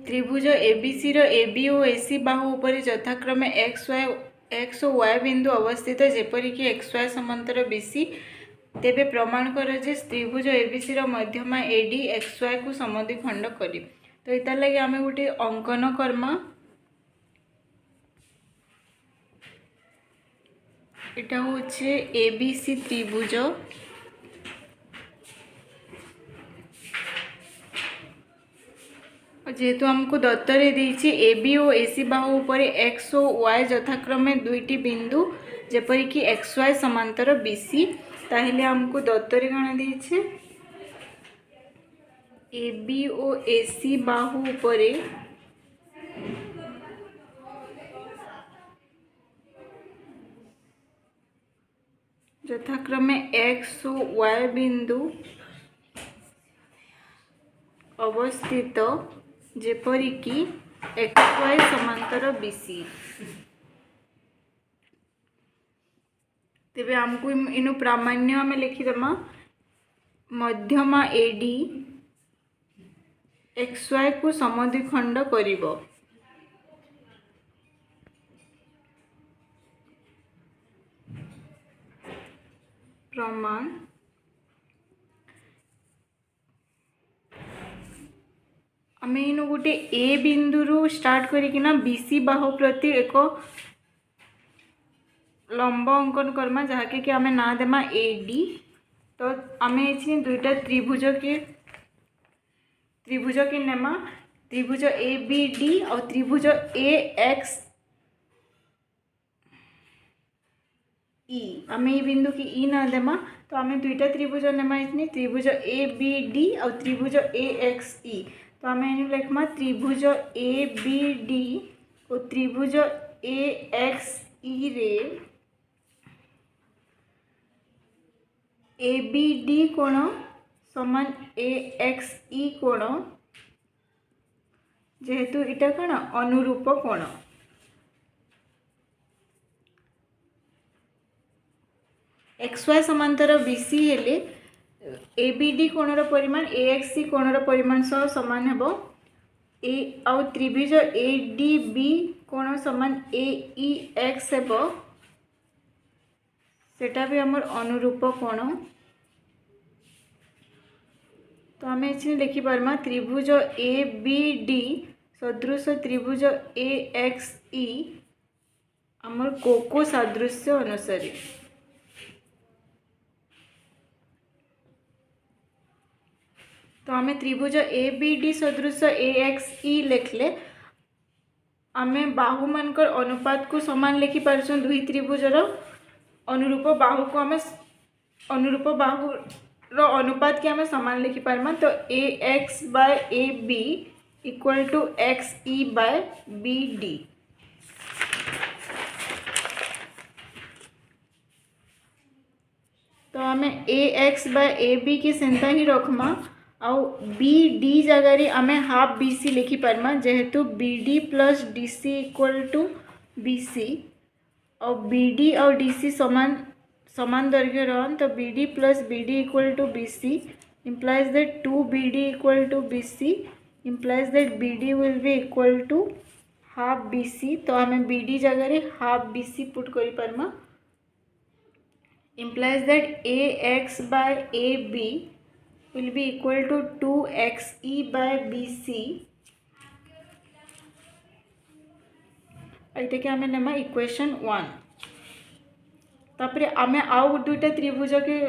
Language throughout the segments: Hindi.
त्रिभुज एबीसी एबी और एसी बाहु उपर यथाक्रमे एक्स और वाय बिंदु अवस्थित जेपरिक एक्स वाय समांतर बीसी। तेबे प्रमाण कर जे त्रिभुज एबीसी मध्यमा एडी एक्स वाय को समद्विखंड कर। तो इतार लगे आम गोटे अंकन कर्मा। इटा होचे एबीसी त्रिभुज। जेहेतु हमको दत्तरे देछि एबी और एसी बाहु उपर एक्स और वाय यथाक्रमे दुईटी बिंदु जेपरिक एक्स वाय समांतर बीसी। ताहले हमको दत्तरे कण देछि एबी और एसी बाहु उपर यथाक्रमे एक्स और वाय बिंदु अवस्थित जेपरिक एक्स वाय समांतर बीसी। तेबे हमको इनु प्रामाण्य आम लिखिदेमा मध्यमा एडी एक्स वाय को समद्विखंड करिवो। प्रमाण आम इन गोटे ए बिंदु रु स्टार्ट करिकिना बीसी बाहु प्रति एक लंब अंकन करमा जहाँके कि आम ना देमा एडी। तो आम ये दुईटा त्रिभुज के नेमा त्रिभुज ए बी डी और त्रिभुज ए एक्स ई। आम ये बिंदु की ई ना देमा तो आम दुईटा त्रिभुज नेमा इतनी त्रिभुज ए बी डी और त्रिभुज ए एक्स ई। तो आम लिखमा त्रिभुज ए बी डी और त्रिभुज ए एक्स ई रे ए बी डी कोण समान ए एक्स ई कोण जेहेतु इटा कण अनुरूप कोण। एक्स वाय समांतर बीसी हेले ए बी डी कोणर परिमाण ए एक्स ई कोणर परिमाण सह समान हेबो। ए आउ त्रिभुज ए डी बी कोण समान ए ई एक्स हेबो सेटा भी हमर अनुरूप कोण। तो आम ये लिखि पारमा त्रिभुज ए बी डी सदृश त्रिभुज ए एक्स ई आमर कोको सादृश्य अनुसार। तो आम त्रिभुज ए बी डी सदृश ए एक्स ई लिखले आम बाहु मानकर अनुपात को समान लिखि पारछन। दुई त्रिभुजर अनुरूप बाहु को आम अनुरूप बाहु रो अनुपात के आम समान लिखि पारमा। तो A X by A B equal to X E by B D. तो आम A X by A B की सेंता ही रखमा आउ बी डी जगार आम हाफ बी सी लिखि पारमा जेहेतु B D plus D C equal to B C और बी डी और डी सी समान दैर्घ्य रहन। तो B D plus B D equal to B C implies that 2BD equal to BC implies that BD will be equal to half BC। तो आम BD जगह हाफ BC पुट करि पारमा implies that AX by AB will be equal to 2XE by BC। एटा के आम नेमा इक्वेशन 1। तापरे आम आउ दुईटा त्रिभुज के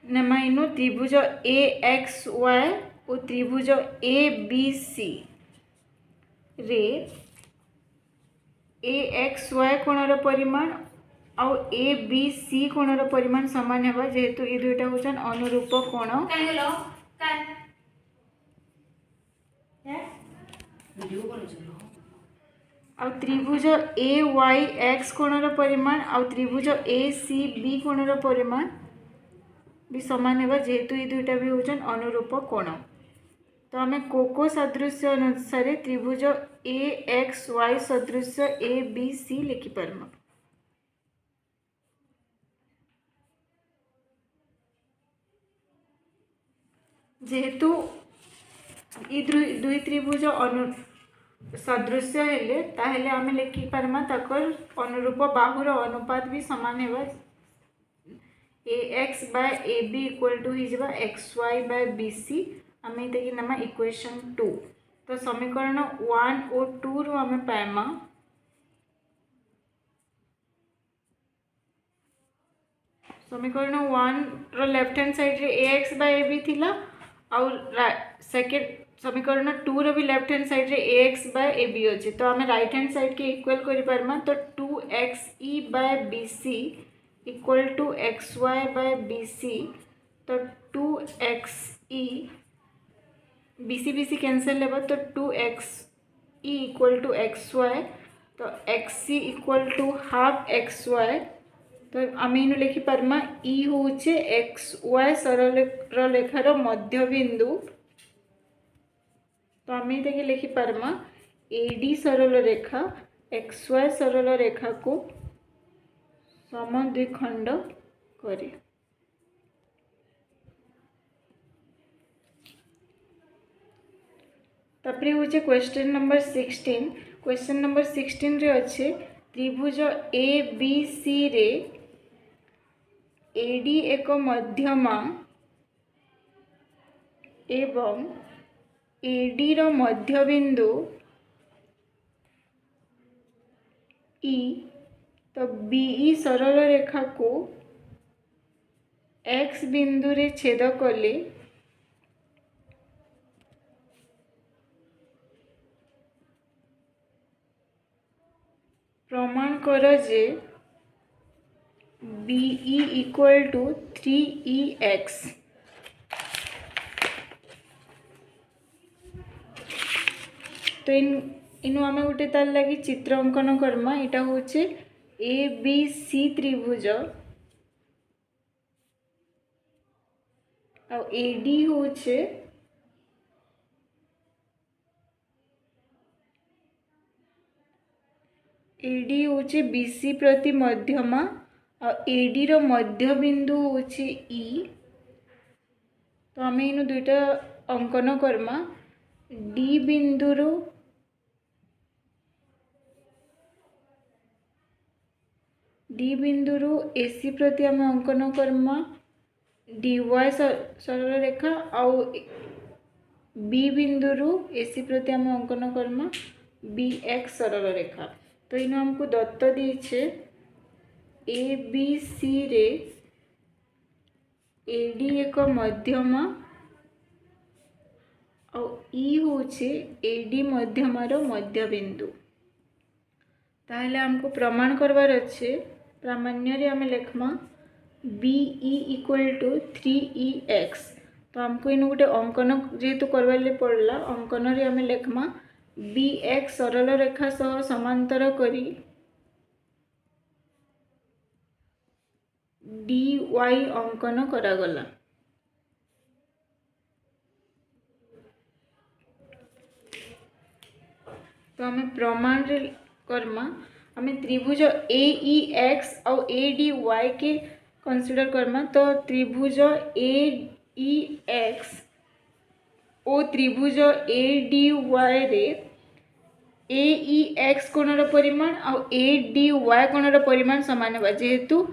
नेमा इनु त्रिभुज ए एक्स वाय और त्रिभुज ए बी सी रे ए एक्स वाय कोणर परिमाण आउ ए बी सी कोणर परिमाण समान हेबा जेहेतु ये दुईटा होचन अनुरूप कोण। आउ त्रिभुज ए वाई एक्स कोणर परिमाण आउ त्रिभुज ए सी बी कोणर परिमाण भी समान हेबा जेहेतु ये दुईटा भी होचन अनुरूप कोण। तो आम कोको सादृश्य अनुसार त्रिभुज ए एक्स वाई सदृश्य ए बी सी लिखि पारमा। जेहेतु ई दुई त्रिभुज सदृश्य हेले ताहेले आमे लिखि पारमा ताकर अनुरूप बाहुर अनुपात भी समान हेबा ax by ab equal to ही जबा xy by bc आमे इते कि नमा इक्वेशन 2 तो समीकरण 1 और 2 रो आमे पाएमा समीकरण 1 रो लेफ्ट हैंड साइड रे ax by ab थिला और सेकंड समीकरण 2 रो भी लेफ्ट हैंड साइड रे ax by ab अछि तो आमे राइट हैंड साइड के इक्वल करि पारमा तो 2xe by bc equal to xy by bc तो 2xe bc bc कैंसिल लेबा तो 2xe इक्वल टू xy तो xc equal to half xy तो आम इन लिखि पारमा ई होचे xy सरल रेखार मध्य बिंदु तो आम ये लिखि पारमा AD सरल रेखा xy सरल रेखा को समद्विखंड करे। तापरे होचे क्वेश्चन नंबर 16 क्वेश्चन नंबर 16 रे अच्छे त्रिभुज ABC रे AD एक मध्यमा एवं AD रो मध्य बिंदु E तो BE सरल रेखा को X बिंदु रे छेद कले प्रमाण कर जे BE इक्वल टू 3EX तो इनु आमे गोटे तार लगी चित्र अंकन करमा इटा होचे ABC त्रिभुज आ AD होचे AD होचे BC प्रति मध्यमा आ AD रो मध्य बिंदु होचे E तो आम इन दुईटा अंकन करमा D बिंदु रो AC प्रति आम अंकन करमा DY सरल रेखा आउ B बिंदु रो AC प्रति आम अंकन करमा BX सरल रेखा तो इन हमको दत्त दीछे ABC रे AD एक मध्यमा और E होचे AD मध्यमार मध्य बिंदु ताहले हमको प्रमाण करवार अच्छे प्रामाण्य रे हमें लिखमा BE इक्वल टू 3EX तो हमको इन गोटे अंकन जेहेतु करवाले पड़ला अंकन रे हमें लिखमा BX सरल रेखा सह समांतर करी DY अंकन करागला तो हमें प्रमाण रे करमा हमें त्रिभुज AEX और ADY के कंसीडर करमा तो त्रिभुज AEX और त्रिभुज ADY रे AEX कोणर परिमाण और ADY कोणर परिमाण समान होगा जेहेतु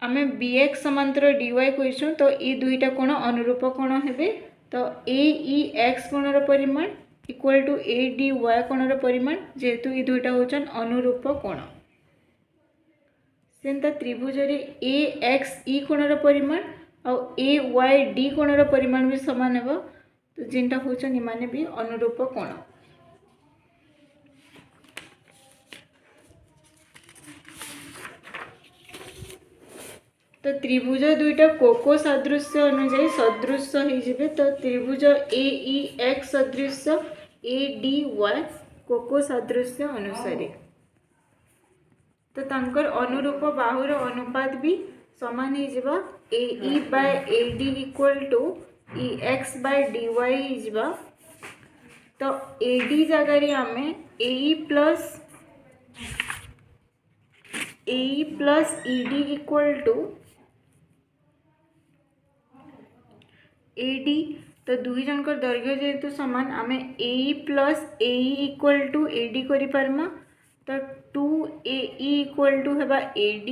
आमे BX समांतर DY कहिसु तो ये दुईटा कोण अनुरूप कोण हेबे तो AEX कोणर परिमाण इक्वल टू ADY कोणर परिमाण जेहेतु ये दुईटा होचन अनुरूप कोण सेंता त्रिभुज रे AXE कोणर परिमाण और AYD कोणर परिमाण भी समान हेबो तो जिनटा होचन इमाने भी अनुरूप कोण तो त्रिभुज दुईटा कोको सदृश्य अनुसार सदृश्य हो जिबे तो त्रिभुज AEX सदृश्य ADY कोको सदृश्य अनुसार तो तांकर अनुरूप बाहुर अनुपात भी समान हो जिबा AE by AD equal to EX by DY हो जिबा तो AD जगह रे आमे AE plus ED equal to AD तो दुई जनकर दैर्घ्य जेहेतु सामान आमे AE plus AE equal to AD करि पारमा। तो 2AE इक्वल टू हेबा AD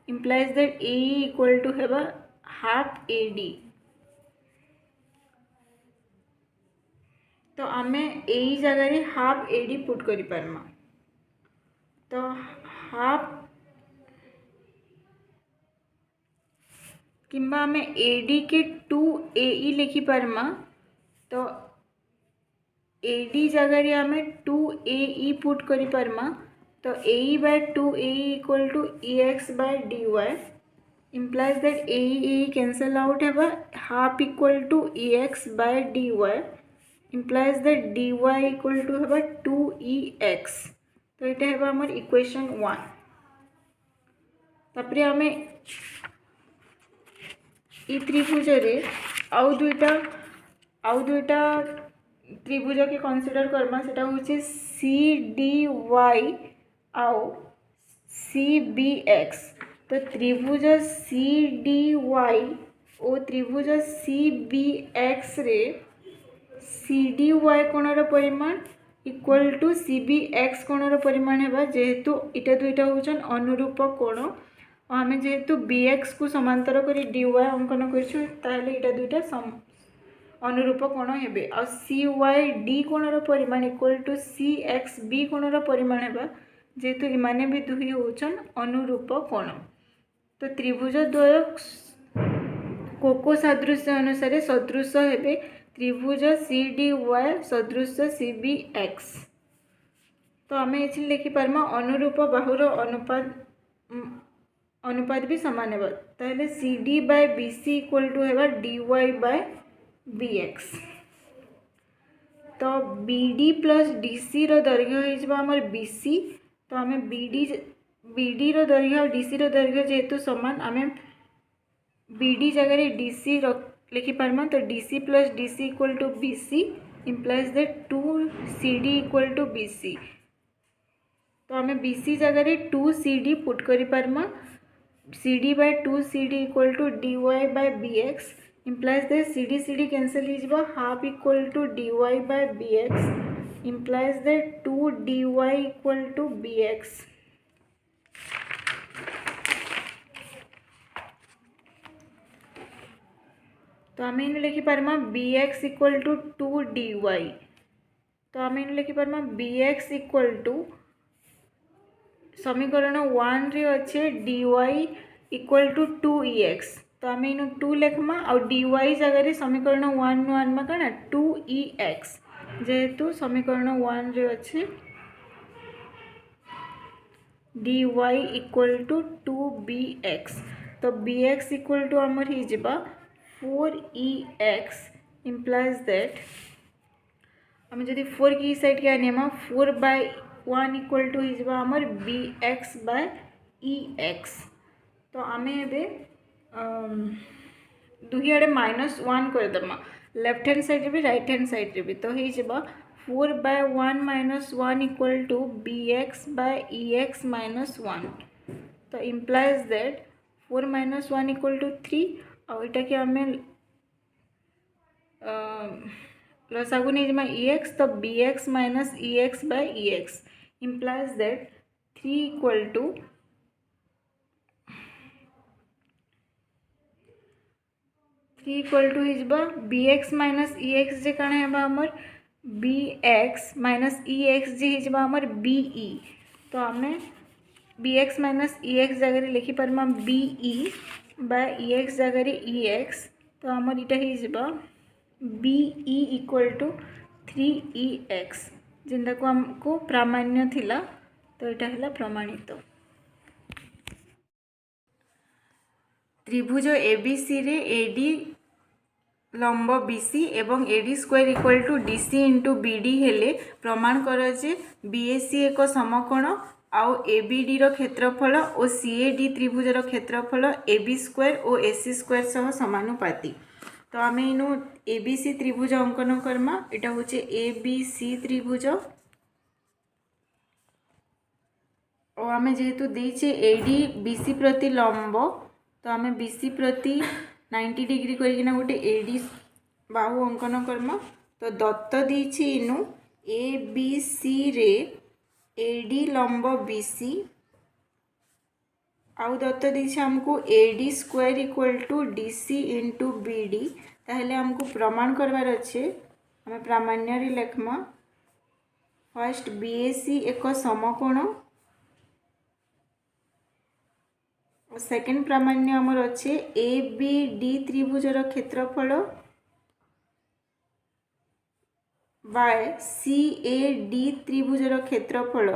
implies that AE equal to हेबा हाफ AD। तो आमे AE जगह हाफ AD पुट करि पारमा। तो हाफ किंबा आमे AD के 2AE लिखि पारमा। तो AD जगह आमे 2AE पुट करि पारमा। तो AE by 2AE equal to EX by DY implies that AE cancel out हेबा half equal to EX by DY implies that DY equal to हेबा 2EX। तो ये हेबा हमर इक्वेशन 1। तापरे आमे ई त्रिभुज रे आउ दुईटा त्रिभुज के कंसीडर करमा। सेटा होचे CDY आउ CBX। तो त्रिभुज CDY और त्रिभुज CBX रे CDY कोणर परिमाण इक्वल टू CBX कोणर परिमाण हेबा जेहेतु इटा दुईटा होचन अनुरूप कोण। आमे जेहेतु BX को समांतर करी DY अंकन करछु ताहले इटा दुईटा अनुरूप कोण हेबे। आ CYD कोणर परिमाण इक्वल टू CXB कोणर परिमाण हेबा जेहेतु इमाने भी दुई होचन अनुरूप कोण। तो त्रिभुज द्वय कोको सादृश्य अनुसार सदृश हेबे त्रिभुज CDY सदृश CBX। तो आमे एछि लिखि पारमा अनुरूप बाहुर अनुपात भी समान हेबा। ताहले CD by BC equal to हेबा DY बाय BX। तो BD प्लस DC रो दैर्घ्य हे जबा हमर BC। तो आमे BD रो दैर्घ्य और DC रो दैर्घ्य जेहेतु समान आमे BD जगह DC लिखि पारमा। तो DC plus DC equal to BC implies that 2CD equal to BC। तो आमे BC जगह 2CD पुट करि पारमा। CD by 2CD equal to DY by BX implies that CD cancel हो half equal to DY by BX implies that 2DY equal to BX। तो आमे इन लिखि पारमा BX इक्वल टू 2DY। तो आमे इन लिखि पारमा BX इक्वल टू समीकरण 1 रे अच्छे DY इक्वल टू 2EX। तो आम इन 2 लिखमा और DY जगह समीकरण 1 में कण 2EX जेहेतु समीकरण 1 रे अच्छे DY इक्वल टू 2BX। तो BX इक्वल टू आमर ही जिबा 4EX implies that आम जदि 4 की साइड के आनेमा 4/1 इक्वल टू ही आमर BX बाय EX। तो आमे एबे दुही आड़े -1 करदमा लेफ्ट हैंड साइड भी राइट हैंड साइड भी। तो ही जबा 4/1 -1 equal to BX by EX -1। तो इम्प्लाइज दैट 4 - 1 इक्वल टू 3 और इटा कि आमे लसागु नहीं जमा EX। तो BX minus EX by EX implies that 3 equal to BX minus EX जे काना हेबा हमर BX माइनस EX जे हिजबा हमर BE। तो आमे BX माइनस EX जगह लिखि पारमा BE बाय EX जगह EX। तो हमर इटा हिजबा BE इक्वल टू 3EX जिंदा को हमको प्रामाण्य थिला। तो इटा हला प्रमाणित। त्रिभुज ABC रे AD लंब BC एवं AD square equal to DC into BD हेले प्रमाण कर जे BAC एक समकोण आउ ABD रो क्षेत्रफल और CAD त्रिभुज रो क्षेत्रफल AB स्क्वायर और AC स्क्वायर सह समानुपाती। तो आमे इनु ABC त्रिभुज अंकन करमा। इटा होचे ABC त्रिभुज और आमे जेहेतु देइछे AD BC प्रति लंब। तो आमे BC प्रति 90 डिग्री करकिना गोटे AD बाहु अंकन कर्म। तो दत्त दीची इनु ए बी सी रे एडी लंब बी सी आउ दत्त दीची हमको AD square equal to D C into B D. ताहले हमको प्रमाण करवार अच्छे आम प्रामाण्य लेखमा। फर्स्ट बीएसी एक समकोण सेकेंड प्रामाण्य आमर अच्छे ए बी डी त्रिभुजर क्षेत्रफल बाय सी ए डी त्रिभुजर क्षेत्रफल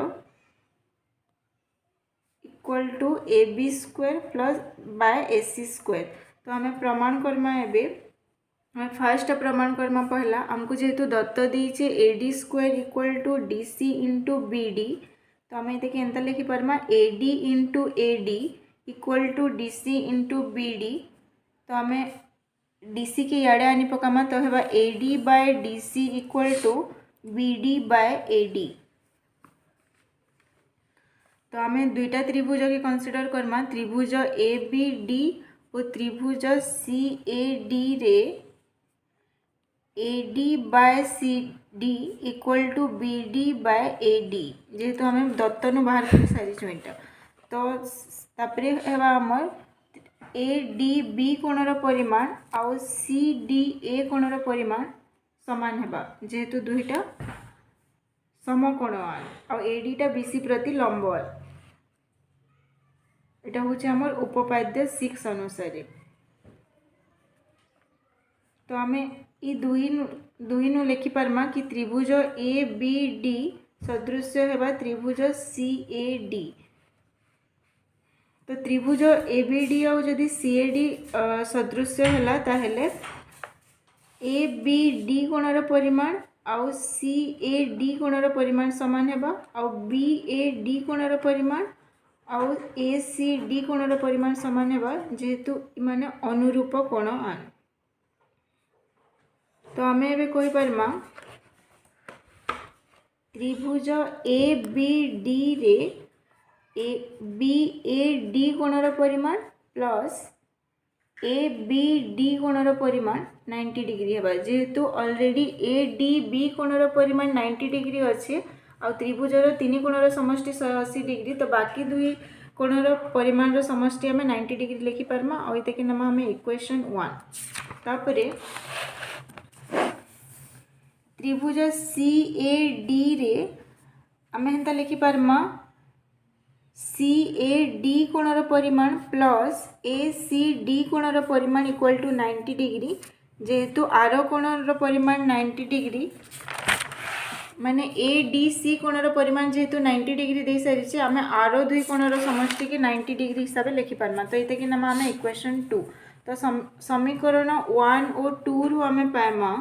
equal to A B square plus by A C square. तो आम प्रमाण करमा एवं फास्ट प्रमाण करमा पहला आमको जेहेतु दत्त दीचे A D square equal to D C into B D. तो आम ये एंता लिखिपारमा A D into A D equal to D C into B D. तो आम डी सी के इे आनी पकामा तो है A D by D C equal to B D by A D. तो आम दुईटा त्रिभुज के कंसीडर करमा त्रिभुज ए बी डी और त्रिभुज सी ए डी रे A D by C D equal to B D by A D. जेहेतु आम दत्तनु बाहर कर सारी यहाँ तो तापरे हेबा हमर ए डी बी कोणर परिमाण आउ सी डी ए कोणर परिमाण समान हेबा जेहेतु दुईटा समकोण आउ ए डी टा बी सी प्रति लंब। एटा होचे हमर उपपाद्य 6 अनुसार। तो आम ये दुई नु लिखि पारमा कि त्रिभुज ए बी डी सदृश्य हेबा त्रिभुज सी ए डी। तो त्रिभुज ए बी डी आउ जदि सी ए डी सदृश्य है ताहले ए बी डी कोणर परिमाण आउ सी ए डी कोणर परिमाण समान हेबा आउ बी ए डी कोणर परिमाण आउ ए सी डी कोणर परिमाण समान हेबा जेहेतु माने अनुरूप कोण आन। तो आम ए कही पारमा त्रिभुज ए बी डी रे ए बी ए डी कोणर परिमाण प्लस ए बी डी कोणर परिमाण 90 डिग्री हेबा जेहेतु ऑलरेडी ए डी बी कोणर परिमाण 90 डिग्री अच्छे आ त्रिभुजर 3 कोणर समष्टि 180 डिग्री। तो बाकी दुई कोणर परिमाण समष्टि आम 90 डिग्री लिखि पारमा और ये कि नाम आम इक्वेशन 1। तापरे त्रिभुज सी ए डी रे आम हेन्ता लिखि पारमा सी ए डी कोणर परिमाण प्लस ए सी डी कोणर परिमाण इक्वल टू 90 डिग्री। जेहेतु आर कोणर परिमाण 90 डिग्री माने ए डी सी कोणर परिमाण जेहेतु 90 डिग्री दे सारी आम आर दुई कोणर समष्टि के 90 डिग्री हिसाब से लिखि पारमा। तो ये कि नाम आम इक्वेशन 2। तो समीकरण 1 और 2 रु आम पाइमा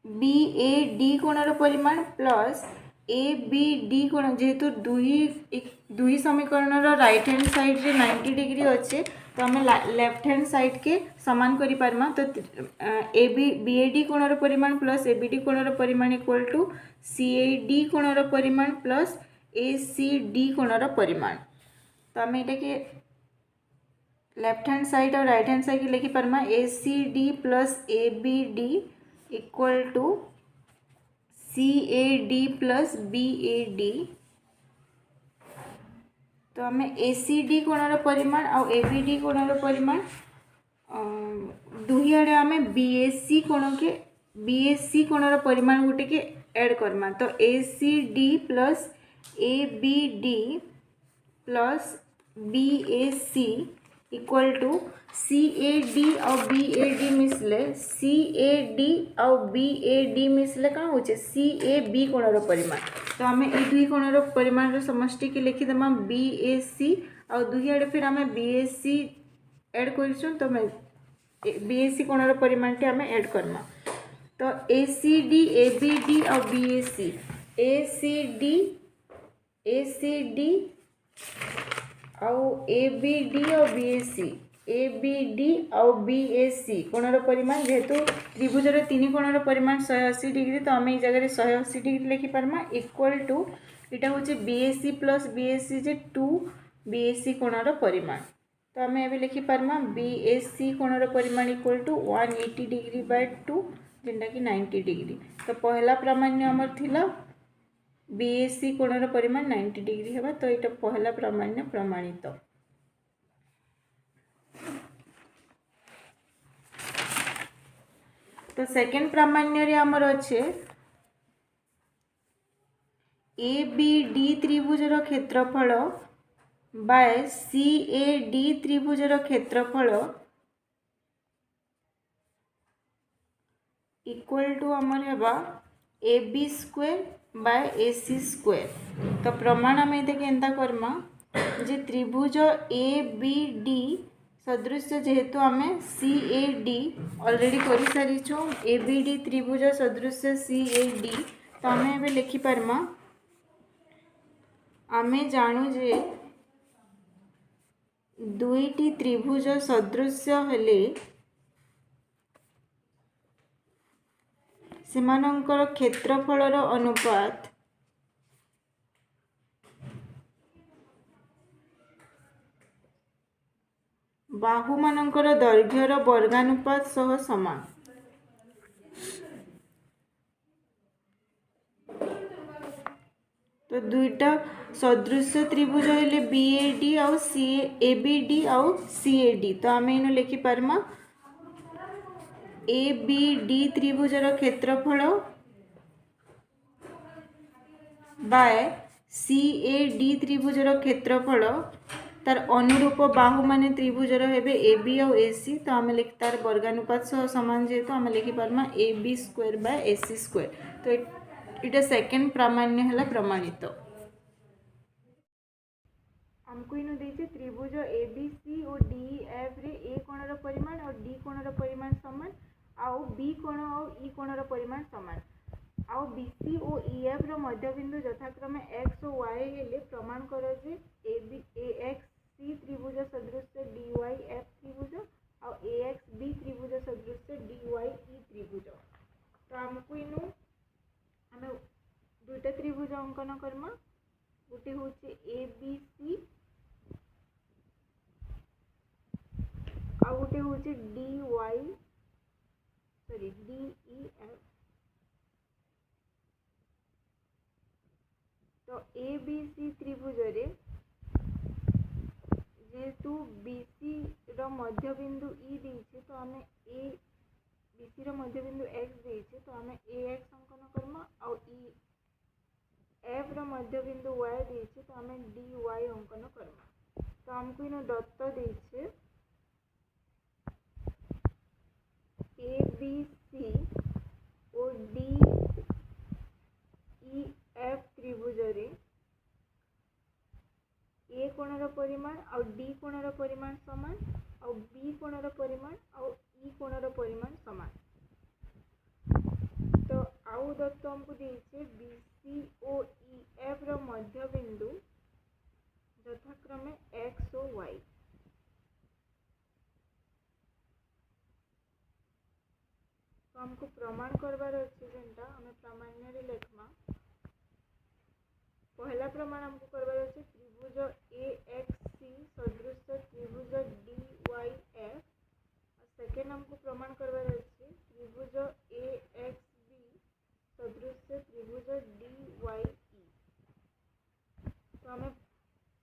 बी ए डी कोणर परिमाण प्लस ए बी डी कोण जेहेतु दुई समीकरण राइट हैंड साइड रे 90 डिग्री अच्छे तो आम लेफ्ट हैंड साइड के समान करि पारमा। तो A B B A D कोणर परिमाण प्लस ए बी डी कोणर परिमाण equal to C A D कोणर परिमाण प्लस ए सी डी कोणर परिमाण। तो आम ये के लेफ्ट हैंड साइड और राइट हैंड साइड के लिखि पारमा A C D plus A B D equal to C A D plus B A D. तो आम ए सी डी कोणर परिमाण आउ ए बी डी कोणर परिमाण दुही आड़े आम बी एस सी कोणर परिमाण गोटे के ऐड करमा। तो A C D plus A B D plus B A C equal to C A D और बी ए डी मिसले सी ए डी और बी ए डी मिसले कौन हो सी ए बी कोणर परिमाण। तो आम ये दुई कोणर परिमाण समष्टि के लिखिदेमा बी ए सी और दुई आड़े फिर आम बी ए सी एड कर तो बी ए सी कोणर परिमाण टे आम एड करमा। तो A C D A B D और बी ए सी डी आउ ए बी डी और बी ए सी कोणर परिमाण जेहेतु त्रिभुजर 3 कोणर परिमाण 180 डिग्री तो आम ये जगह 180 डिग्री लिखि पारमा इक्वल टू यहाँ हूँ B A C plus B A C J 2 B A C कोणर परिमाण। तो आम ए लिखिपार्मा बी ए सी कोणर परिमाण इक्वल टू 180 डिग्री बाय 2 जेनटा कि 90 डिग्री। तो पहला प्रामाण्य आमर थिला बी ए सी कोणर परिमाण 90 डिग्री है, तो ये पहला प्रामाण्य प्रमाणित। तो सेकेंड प्रामाण्य रे आमर अच्छे ए बी डी त्रिभुजर क्षेत्रफल बाय सी ए डी त्रिभुजर क्षेत्रफल इक्वल टू आमर हेबा A B square by A C square. तो प्रमाण आम ये केन्ता करमा जे त्रिभुज ए बी डी सदृश जेहेतु आम सी ए डी ऑलरेडी कर सारीचु ए बी डी त्रिभुज सदृश सी ए डी। तो आम ए लिखिपार्मा आम जानू जे दुईटी त्रिभुज सदृश हेले सेमानंकर क्षेत्रफलर अनुपात बाहु मानकर दैर्घ्यर वर्गानुपात सह समान। तो दुईटा सदृश त्रिभुज हेले बी ए डी आउ सी ए बी डी आउ सी ए डी। तो आम इन लिखिपार्मा ए बी डी त्रिभुजर क्षेत्रफल बाय सी ए डी त्रिभुजर क्षेत्रफल तार अनुरूप बाहु माने त्रिभुजर हेबे ए बी आउ ए सी। तो आम लिख तार वर्गानुपात सह समान जेहेतु आम लिखिपार्मा A B square by A C square. तो इटा सेकेंड प्रामाण्य है प्रमाणित। आमको इन देचे त्रिभुज ए बी सी और डी एफ रे ए कोणर परिमाण और डी कोणर परिमाण समान आउ बी कोण और ई कोणर परिमाण समान आउ बी सी और ई एफ रो मध्यबिंदु यथाक्रमे एक्स और वाई हेले प्रमाण कर जे ए बी ए एक्स सी त्रिभुज सदृश डी वाई एफ त्रिभुज आउ ए एक्स बी त्रिभुज सदृश डी वाई ई त्रिभुज। तो आमको इनु आम दुईटा त्रिभुज अंकन करमा गोटे हूँ ए बी सी आउ गोटे हूँ D Y sorry D E F. तो ए बी सी त्रिभुज रे जेहेतु बी सी रो मध्यबिंदु ई देइछे तो आम ए बी सी रो मध्यबिंदु एक्स देइछे तो आम ए एक्स अंकन करमा आउ ई एफ रो मध्यबिंदु वाई देइछे तो आम डी वाई अंकन करमा। तो आमको इन दत्त देइछे ए बी सी और डी ई एफ त्रिभुज रे ए कोणर परिमाण और डी कोणर परिमाण समान और बी कोणर परिमाण और ई कोणर परिमाण समान। तो आउ दत्त हमको देइछे बी सी और ई एफ रो मध्यबिंदु यथाक्रमे एक्स और वाई। तो हमको प्रमाण करबार अच्छे जेनटा हमें प्रामाण्य रे लेखमा पहला प्रमाण हमको करबार अच्छे त्रिभुज ए एक्स सी सदृश त्रिभुज डी वाई एफ। सेकेंड हमको प्रमाण करबार अच्छे त्रिभुज ए एक्स बी सदृश त्रिभुज डी वाई ई। तो हमें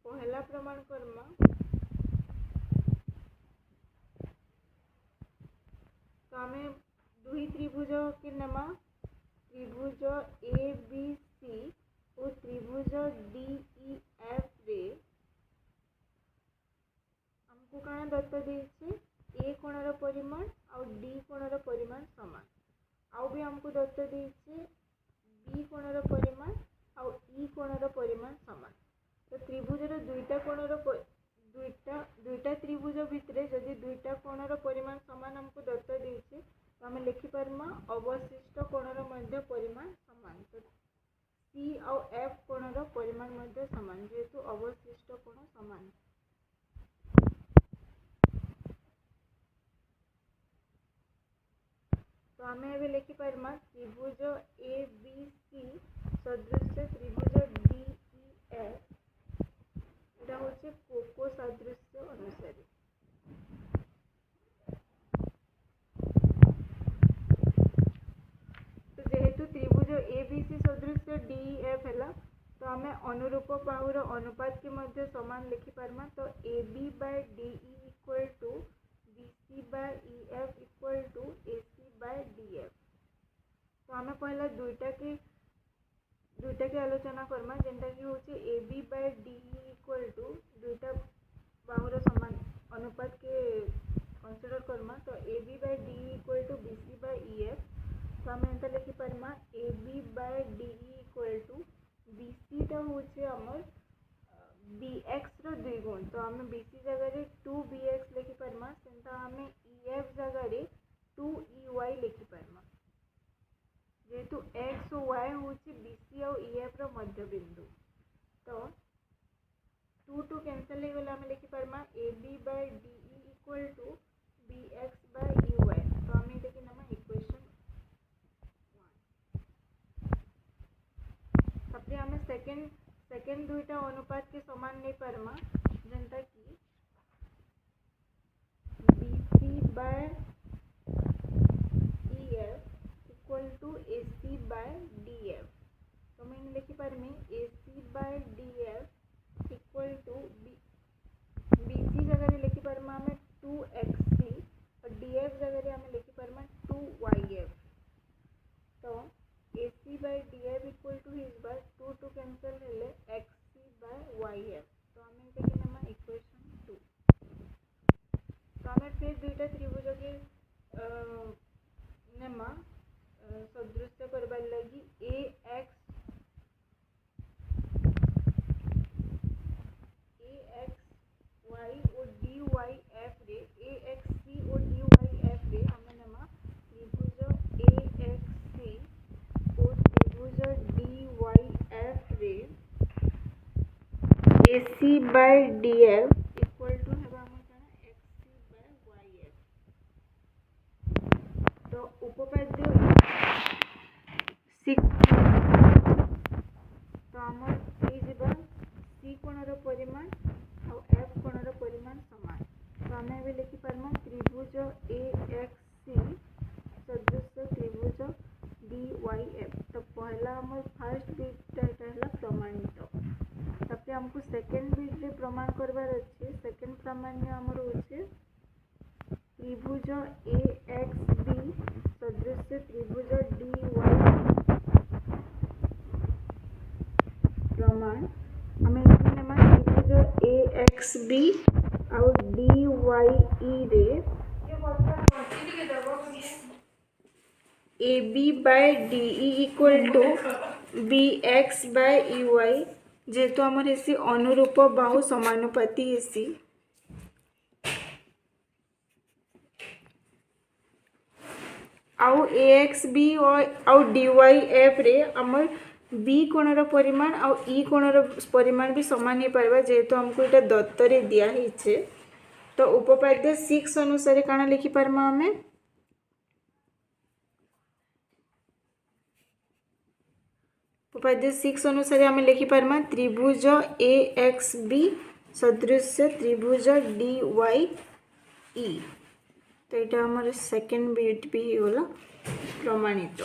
पहला प्रमाण करमा तो हमें दुई त्रिभुज के नमा त्रिभुज ए बी सी और त्रिभुज डी ई एफ रे हमको कण दत्त देइछे ए कोणर परिमाण और डी कोणर परिमाण समान आउ भी हमको दत्त देइछे बी कोणर परिमाण और ई कोणर परिमाण समान। तो त्रिभुजर दुईटा कोणर दुईटा त्रिभुज भितर जदि दुईटा कोणर परिमाण समान हमको दत्त देइछे तो आम लिखिपार्मा अवशिष्ट कोणर मध्य परिमाण समान। तो सी और एफ कोणर परिमाण मध्य समान जेहेतु अवशिष्ट कोण समान। तो आम ए लिखिपार्मा त्रिभुज ए बी सी सदृश त्रिभुज डी ई एफ यहाँ हूँ कोको सादृश्य अनुसार। अनुरूप बाहुर अनुपात के मध्य समान लिखि पारमा। तो A B by D E equal to B C by E F equal to A C by D F. तो आम पहला दुईटा के आलोचना करमा जेनटा कि होचे A B by D E equal to दुईटा बाहुर समान अनुपात के कंसीडर करमा। तो A B by D E equal to B C by E F. तो आम एंता लिखि पारमा A B by D E equal to B C टा होचे हमर बी एक्स रो दुई गुण। तो आम बी सी जगह रे 2 बी एक्स लिखि पारमा। सेंता आम ई एफ जगह रे 2 ई वाई लिखि पारमा जेहेतु एक्स और वाई होची बी सी और ई एफ रो मध्य बिंदु। तो 2 कैंसल हो गला। आम लिखि पारमा A B by D E equal to B X by E Y. तो आम ये कि नाम इक्वेशन 1। तापर आम सेकंड दुईटा अनुपात के समान नहीं पारमा जेनटा कि B C by E F equal to A C by D F. तो मैं लिखि पारमी A C by D F equal to B C जगह लिखि पारमा आम 2 एक्स सी और डी एफ जगह आम लिखि पारमा 2 वाई एफ। तो A C by D F equal to हिज बाय 2 कैंसल हेले X C by Y F. तो आम देखि नाम इक्वेशन 2। तो आम फिर दुईटा त्रिभुज के नेमा सदृश करबार लगी ए एक्स वाई और डी वाई एफ रे ए एक्स सी और डी वाई एफ रे आम नेमा त्रिभुज ए एक्स सी और त्रिभुज डी वाई एफ रे A C by D F equal to हेबा आम कना X C by Y F. तो उपपाद्य 6। तो आम सी कोणर परिमाण और एफ कोणर परिमाण समान। तो आम ए लिखि पारमा त्रिभुज ए एक्स सी सदृश त्रिभुज डी वाई एफ। तो पहला आम फर्स्ट बिट है प्रमाणित। तापर आमको सेकेंड बिट रे प्रमाण करबार अच्छे। सेकेंड प्रामाण्य आमर होचे त्रिभुज ए एक्स बी सदृश त्रिभुज डी वाई प्रमाण आम त्रिभुज ए एक्स बी और डी वाई ई रे A B by D E equal to B X by E Y जेहेतु आमर हेसी अनुरूप बाहु समानुपाती हेसी। आउ ए एक्स बी और डी वाई एफ रे आमर बी कोणर परिमाण और ई कोणर परिमाण भी समान हो पार जेहेतु हमको यहाँ दत्त रे दिया है। तो उपपाद्य 6 अनुसार काना लिखि पारमा आमे उपपाद्य 6 अनुसार आम लिखि पारमा त्रिभुज ए एक्स बी सदृश त्रिभुज डी वाई ई। तो यहाँ आमर सेकेंड बिट भी होगा प्रमाणित।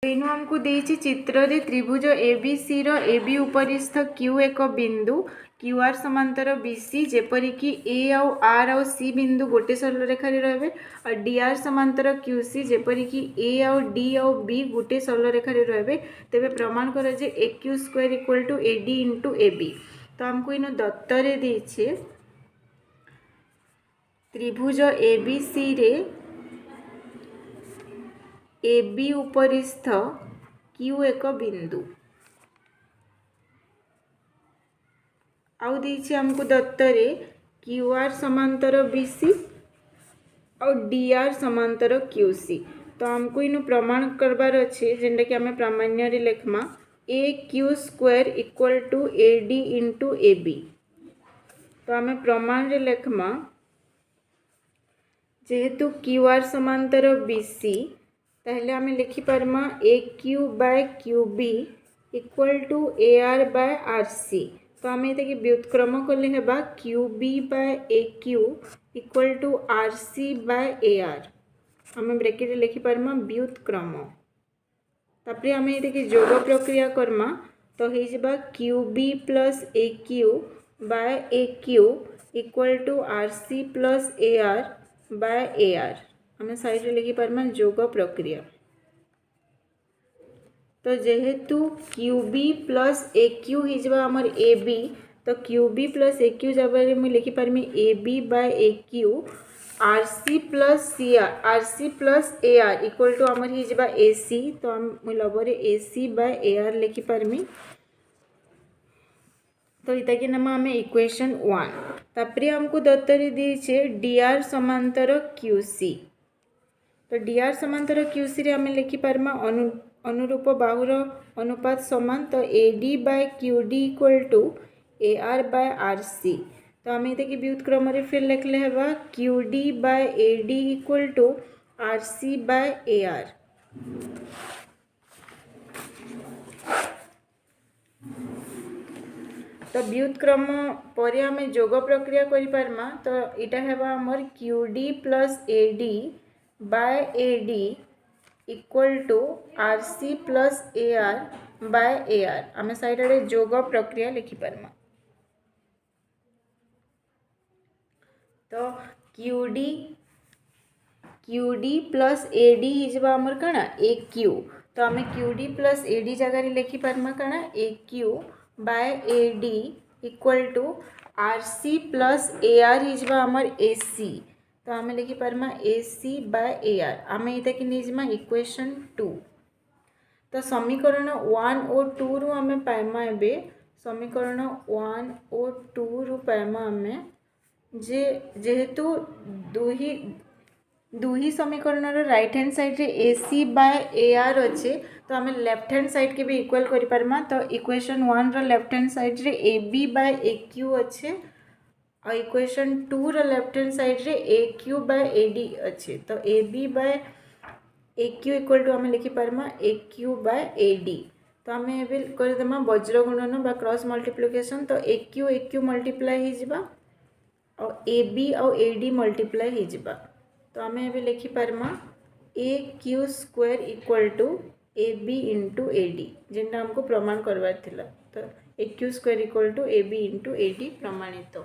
इनु हमको देछि चित्र रे त्रिभुज ए बी सी रो ए बी उपरिस्थ क्यू एक बिंदु क्यू आर समांतर बी सी जेपरी कि ए आर और सी बिंदु गोटे सरल रेखा रे और डी आर समांतर क्यू सी जेपरी कि ए और डी और बी गोटे सरल रेखा रे तेबे प्रमाण कर जे A Q square equal to A D into A B. तो हमको इन दत्त रे देछे त्रिभुज ए बी सी रे ए बी उपरिस्थ क्यू एक बिंदु आउ देछि हमको दत्त रे क्यू आर समांतर बी सी और डी आर समांतर क्यू सी। तो हमको इन प्रमाण करबार अच्छे जेनटा कि आम प्रामाण्य रे लेखमा A Q square equal to A D into A B. तो आम प्रमाण रे लेखमा जेहेतु क्यू आर समांतर बी सी ताहले आम लिखि पारमा A Q by Q B equal to A R by R C. तो आम ये व्युत्क्रम कले हेबा Q B by A Q equal to R C by A R. आम ब्रैकेट लिखि पारमा व्युत्क्रम। तापर आम ये जोग प्रक्रिया करमा तो हो Q B plus A Q by A Q equal to R C plus A R by A R आम साइड लिखि पारमा जोग प्रक्रिया। तो जेहेतु Q B plus A Q होमर ए बी तो Q B plus A Q जगह मुझे लिखिपारि A B by A Q R C plus C plus A R equal to आमर हो ए सी तो मुझे लबरे ए सी बाय ए आर लिखिपारि। तो इटा कि नाम आम इक्वेशन 1 तापर आमको दत्तर दीचे डी आर समांतर क्यू सी। तो डी आर समांतर क्यू सी रे आम लिखिपारमा अनुरूप बाहुर अनुपात समान तो A D by Q D equal to A R by R C. तो आम ये व्युत्क्रम रे फिर लिखले हेबा Q D by A D equal to R C by A R. तो व्युत्क्रम पर आम जोग प्रक्रिया करि पारमा तो इटा हेबा हमर Q D plus A D by A D equal to R C plus A R by A R आम साइड रे जोग प्रक्रिया लिखि पारमा। तो Q D plus A D हिजबा हमर काना ए क्यू। तो आम Q D plus A D जगह लिखि पारमा काना A Q by A D equal to R C plus A R हिजबा हमर ए सी। तो आम लिखि पारमा A C by A R आम ये कि निजमा इक्वेशन 2। तो समीकरण 1 और 2 रु आम पाइमा एबे समीकरण 1 और 2 रु पाइमा आम जे जेहेतु दुही समीकरण राइट हैंड साइड रे A C by A are अच्छे तो आम लेफ्ट हैंड साइड के भी इक्वल करि पारमा। तो इक्वेशन 1 रो लेफ्ट हैंड साइड रे A B by A Q अच्छे और इक्वेशन 2 रो लेफ्ट हैंड साइड रे A Q by A D अच्छे। तो A B by A Q equal to आम लिखि पारमा A Q by A D. तो आम ए करदेमा वज्र गुणन बा क्रॉस मल्टीप्लिकेशन तो ए क्यू मल्टीप्लाई हो जिबा और ए बी और ए डी मल्टीप्लाई हो जिबा। तो आम ए लिखि पारमा A Q square equal to A B into A D जेनटा हमको प्रमाण करवार थिला। तो A Q square equal to A B into A D प्रमाणित।